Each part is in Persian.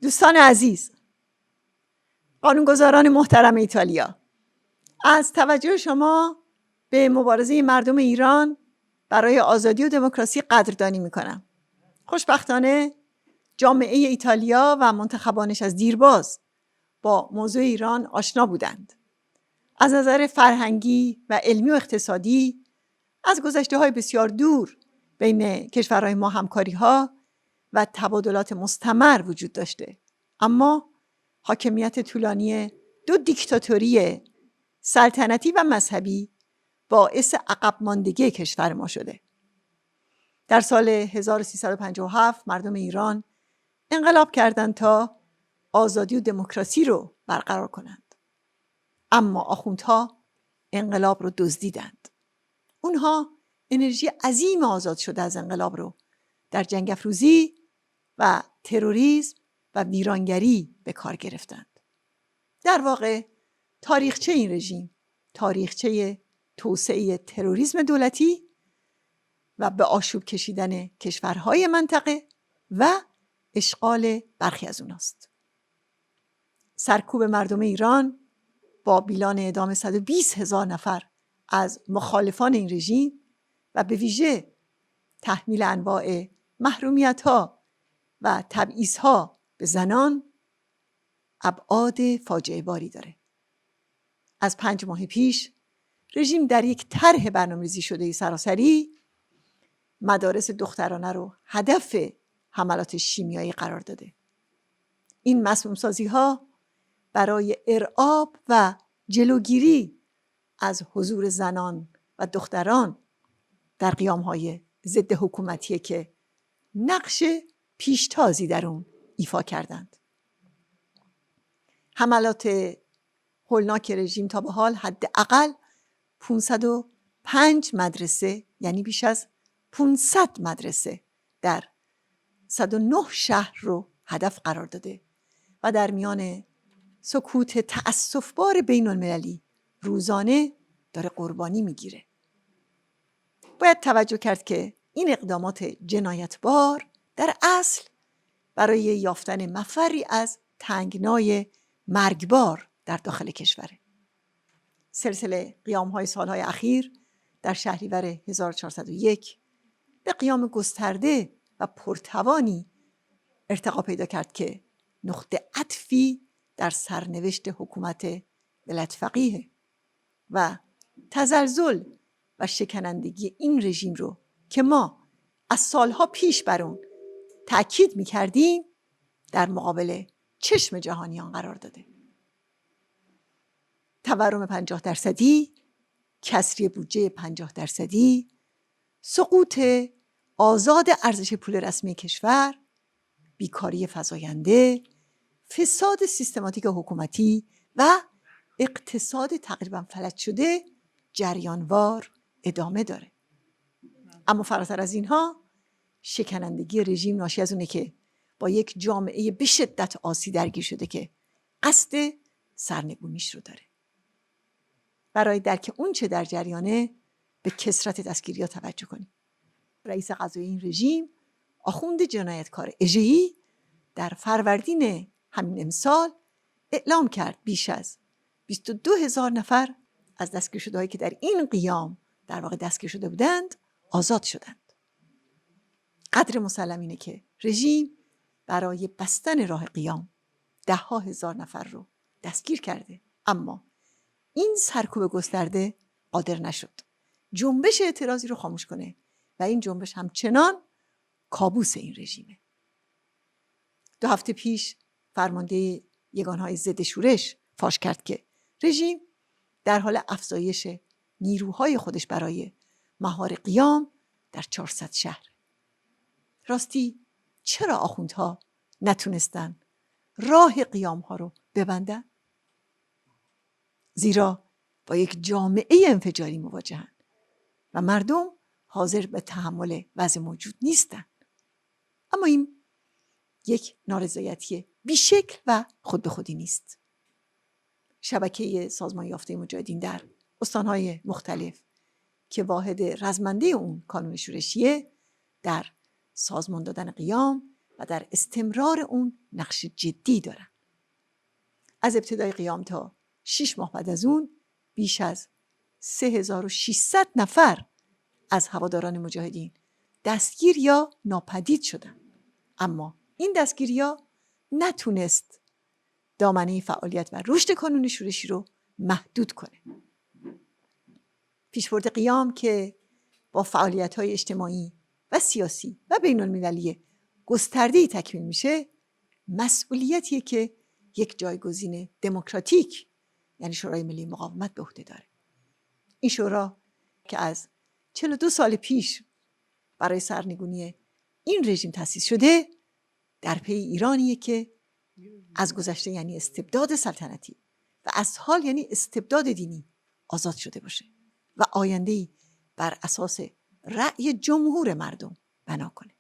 دوستان عزیز، قانونگذاران محترم ایتالیا، از توجه شما به مبارزه مردم ایران برای آزادی و دموکراسی قدردانی میکنم. خوشبختانه جامعه ایتالیا و منتخبانش از دیرباز با موضوع ایران آشنا بودند. از نظر فرهنگی و علمی و اقتصادی از گذشته‌های بسیار دور بین کشورهای ما همکاری‌ها و تبادلات مستمر وجود داشته، اما حاکمیت طولانی دو دیکتاتوری سلطنتی و مذهبی باعث عقب ماندگی کشور ما شده. در سال 1357 مردم ایران انقلاب کردند تا آزادی و دموکراسی رو برقرار کنند، اما آخوندها انقلاب رو دزدیدند. اونها انرژی عظیم آزاد شده از انقلاب رو در جنگ افروزی و تروریسم و ویرانگری به کار گرفتند. در واقع تاریخچه این رژیم تاریخچه توسعه تروریسم دولتی و به آشوب کشیدن کشورهای منطقه و اشغال برخی از اوناست. سرکوب مردم ایران با بیلان اعدام 120,000 نفر از مخالفان این رژیم و به ویژه تحمیل انواع محرومیت‌ها و تبعیض‌ها به زنان ابعاد فاجعه باری داره. از 5 ماه پیش رژیم در یک طرح برنامه‌ریزی شده سراسری مدارس دخترانه رو هدف حملات شیمیایی قرار داده. این مسموم‌سازی‌ها برای ارعاب و جلوگیری از حضور زنان و دختران در قیام‌های ضد حکومتیه که نقش پیشتازی در اون ایفا کردند. حملات هولناک رژیم تا به حال حداقل 505 مدرسه، یعنی بیش از 500 مدرسه در 109 شهر رو هدف قرار داده و در میان سکوت تأسف‌بار بین المللی روزانه داره قربانی میگیره. باید توجه کرد که این اقدامات جنایتبار در اصل برای یافتن مفری از تنگنای مرگبار در داخل کشوره. سلسله قیام‌های سالهای اخیر در شهریور 1401 به قیام گسترده و پرتوانی ارتقا پیدا کرد که نقطه عطفی در سرنوشت حکومت ولایت فقیه و تزلزل و شکنندگی این رژیم رو که ما از سالها پیش بر اون تأکید می‌کردیم در مقابل چشم جهانیان قرار داده. تورم 50%، کسری بودجه 50%، سقوط آزاد ارزش پول رسمی کشور، بیکاری فزاینده، فساد سیستماتیک حکومتی و اقتصاد تقریبا فلج شده جریانوار ادامه داره. اما فراتر از اینها شکنندگی رژیم ناشی از اونه که با یک جامعه به شدت آسی درگیر شده که قصد سرنگونیش رو داره. برای درک اون چه در جریانه به کثرت دستگیری‌ها توجه کنیم. رئیس قضایی این رژیم آخوند جنایتکار اژه‌ای در فروردین همین امسال اعلام کرد بیش از 22,000 نفر از دستگیر شده‌هایی که در این قیام در واقع دستگیر شده بودند آزاد شدند. قدر مسلم اینه که رژیم برای بستن راه قیام 10,000 نفر رو دستگیر کرده، اما این سرکوب گسترده قادر نشد جنبش اعتراضی رو خاموش کنه و این جنبش همچنان کابوس این رژیمه. 2 هفته پیش فرمانده یگانهای ضد شورش فاش کرد که رژیم در حال افزایش نیروهای خودش برای مهار قیام در 400 شهر. راستی چرا آخوندها نتونستن راه قیام ها رو ببندن؟ زیرا با یک جامعه انفجاری مواجهن و مردم حاضر به تحمل وضع موجود نیستن. اما این یک نارضایتی بیشکل و خود به خودی نیست. شبکه سازمان یافته مجاهدین در استانهای مختلف که واحد رزمنده اون کانون شورشیه در سازمان دادن قیام و در استمرار اون نقش جدی دارن. از ابتدای قیام تا 6 ماه بعد از اون بیش از 3600 نفر از هواداران مجاهدین دستگیر یا ناپدید شدن. اما این دستگیری‌ها نتونست دامنه فعالیت و رشد کانون شورشی رو محدود کنه. پیشبرد قیام که با فعالیت‌های اجتماعی و سیاسی و بین‌المللی گسترده‌ای تکمیل میشه، مسئولیتیه که یک جایگزین دموکراتیک یعنی شورای ملی مقاومت به عهده داره. این شورا که از 42 سال پیش برای سرنگونی این رژیم تأسیس شده، در پی ایرانیه که از گذشته یعنی استبداد سلطنتی و از حال یعنی استبداد دینی آزاد شده باشه و آینده‌ای بر اساس رأی جمهور مردم بنا کنه.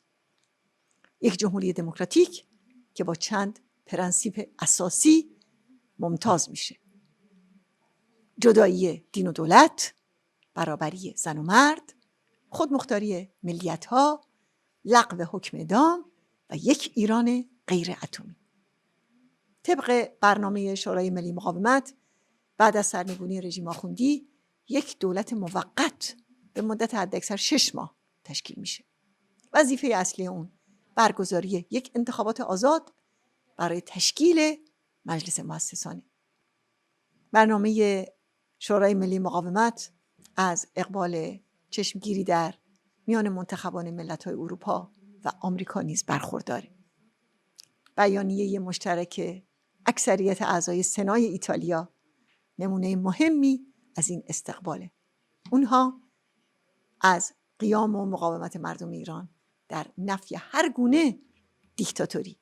یک جمهوری دموکراتیک که با چند پرنسیپ اساسی ممتاز میشه: جدایی دین و دولت، برابری زن و مرد، خودمختاری ملیت‌ها، لغو حکم اعدام و یک ایران غیر اتمی. طبق برنامه شورای ملی مقاومت بعد از سرنگونی رژیم آخوندی یک دولت موقت به مدت حداکثر 6 ماه تشکیل میشه. وظیفه اصلی اون برگزاری یک انتخابات آزاد برای تشکیل مجلس مؤسسانه. برنامه شورای ملی مقاومت از اقبال چشمگیری در میان منتخبان ملت‌های اروپا و آمریکا نیز برخورداره. بیانیه مشترک اکثریت اعضای سنای ایتالیا نمونه مهمی از این استقباله. اونها از قیام و مقاومت مردم ایران در نفی هر گونه دیکتاتوری،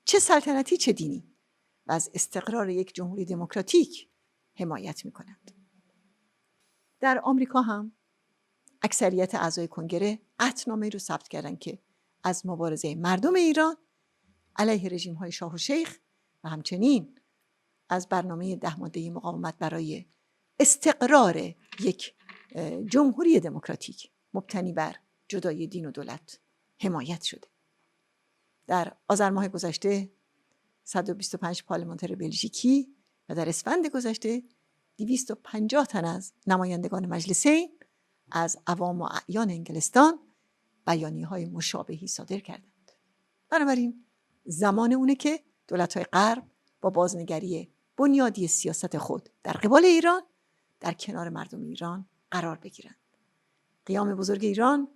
چه سلطنتی چه دینی، و از استقرار یک جمهوری دموکراتیک حمایت می‌کنند. در آمریکا هم اکثریت اعضای کنگره قطعنامه‌ای رو ثبت کردن که از مبارزه مردم ایران علیه رژیم‌های شاه و شیخ و همچنین از برنامه 10 ماده‌ای مقاومت برای استقرار یک جمهوری دموکراتیک مبتنی بر جدایی دین و دولت حمایت شده. در آذر ماه گذشته 125 پارلمانتر بلژیکی و در اسفند گذشته 250 تن از نمایندگان مجلسین از عوام و اعیان انگلستان بیانیه‌های مشابهی صادر کردند. بنابراین زمان اونه که دولت‌های غرب با بازنگری بنیادی سیاست خود در قبال ایران در کنار مردم ایران قرار بگیرند. قیام بزرگ ایران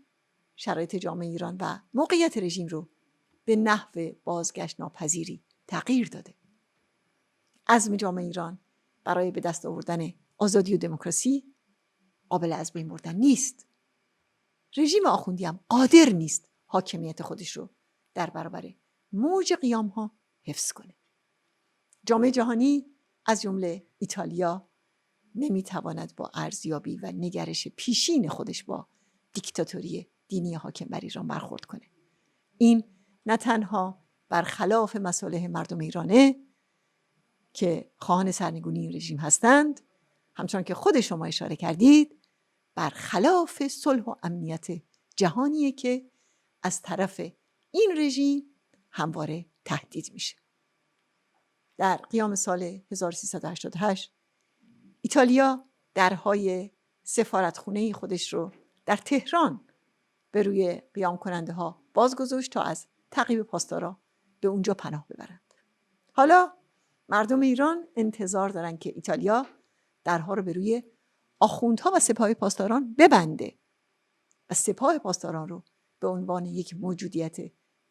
شرایط جامعه ایران و موقعیت رژیم رو به نحو بازگشت ناپذیری تغییر داده. عزم جامعه ایران برای به دست آوردن آزادی و دموکراسی قابل از بین بردن نیست. رژیم آخوندی هم قادر نیست حاکمیت خودش رو در برابر موج قیام‌ها حفظ کنه. جامعه جهانی از جمله ایتالیا نمیتواند با ارزیابی و نگرش پیشین خودش با دیکتاتوری دینی حاکم بر ایران برخورد کنه. این نه تنها برخلاف مصالح مردم ایرانه که خواهان سرنگونی این رژیم هستند، همچنان که خود شما اشاره کردید برخلاف صلح و امنیت جهانیه که از طرف این رژیم همواره تهدید میشه. در قیام سال 1388 ایتالیا درهای سفارتخونه خودش رو در تهران به روی قیام کننده ها باز گذاشت تا از تعقیب پاسدارا به اونجا پناه ببرند. حالا مردم ایران انتظار دارن که ایتالیا درها رو به روی آخوندها و سپاه پاسداران ببنده و سپاه پاسداران رو به عنوان یک موجودیت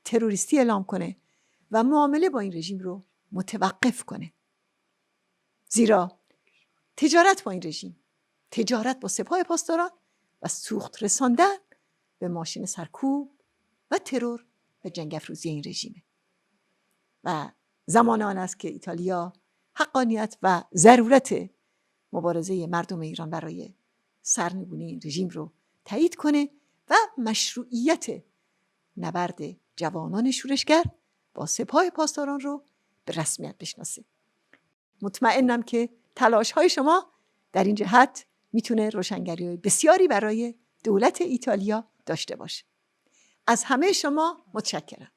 تروریستی اعلام کنه و معامله با این رژیم رو متوقف کنه. زیرا تجارت با این رژیم، تجارت با سپاه پاسداران و سوخت رساندن به ماشین سرکوب و ترور و جنگ افروزی این رژیمه و زمان آن است که ایتالیا حقانیت و ضرورت مبارزه مردم ایران برای سرنگونی این رژیم رو تایید کنه و مشروعیت نبرد جوانان شورشگر با سپاه پاسداران رو به رسمیت بشناسه. مطمئنم که تلاش‌های شما در این جهت میتونه روشنگری بسیاری برای دولت ایتالیا داشته باشه. از همه شما متشکرم.